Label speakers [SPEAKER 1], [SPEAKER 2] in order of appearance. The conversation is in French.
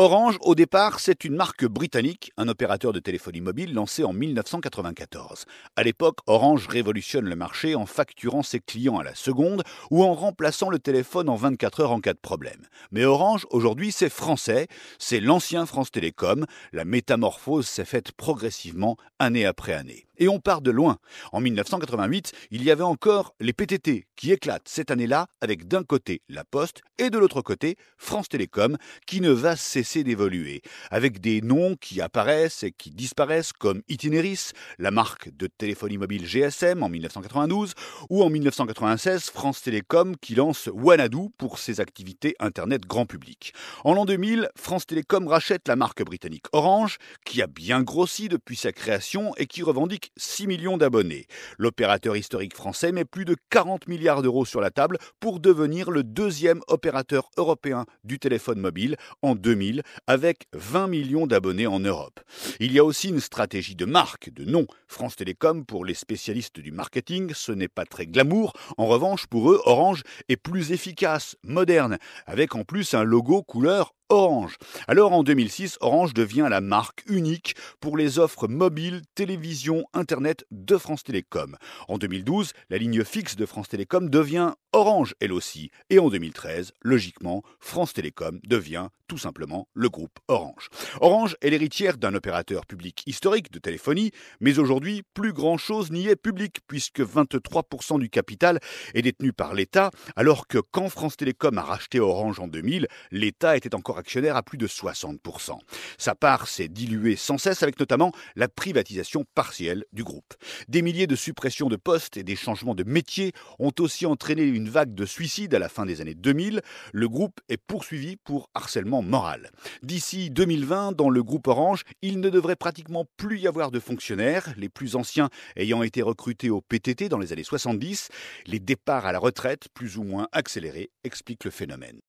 [SPEAKER 1] Orange, au départ, c'est une marque britannique, un opérateur de téléphonie mobile lancé en 1994. À l'époque, Orange révolutionne le marché en facturant ses clients à la seconde ou en remplaçant le téléphone en 24 heures en cas de problème. Mais Orange, aujourd'hui, c'est français, c'est l'ancien France Télécom. La métamorphose s'est faite progressivement, année après année. Et on part de loin. En 1988, il y avait encore les PTT qui éclatent cette année-là avec d'un côté La Poste et de l'autre côté France Télécom qui ne va cesser d'évoluer, avec des noms qui apparaissent et qui disparaissent comme Itineris, la marque de téléphonie mobile GSM en 1992, ou en 1996 France Télécom qui lance Wanadoo pour ses activités Internet grand public. En l'an 2000, France Télécom rachète la marque britannique Orange, qui a bien grossi depuis sa création et qui revendique 6 millions d'abonnés. L'opérateur historique français met plus de 40 milliards d'euros sur la table pour devenir le deuxième opérateur européen du téléphone mobile en 2000, avec 20 millions d'abonnés en Europe. Il y a aussi une stratégie de marque, de nom. France Télécom, pour les spécialistes du marketing, ce n'est pas très glamour. En revanche, pour eux, Orange est plus efficace, moderne, avec en plus un logo couleur Orange. Alors en 2006, Orange devient la marque unique pour les offres mobiles, télévision, Internet de France Télécom. En 2012, la ligne fixe de France Télécom devient Orange elle aussi. Et en 2013, logiquement, France Télécom devient tout simplement le groupe Orange. Orange est l'héritière d'un opérateur public historique de téléphonie, mais aujourd'hui, plus grand-chose n'y est public, puisque 23% du capital est détenu par l'État, alors que quand France Télécom a racheté Orange en 2000, l'État était encore actionnaire à plus de 60%. Sa part s'est diluée sans cesse avec notamment la privatisation partielle du groupe. Des milliers de suppressions de postes et des changements de métier ont aussi entraîné une vague de suicides à la fin des années 2000. Le groupe est poursuivi pour harcèlement moral. D'ici 2020, dans le groupe Orange, il ne devrait pratiquement plus y avoir de fonctionnaires, les plus anciens ayant été recrutés au PTT dans les années 70. Les départs à la retraite, plus ou moins accélérés, expliquent le phénomène.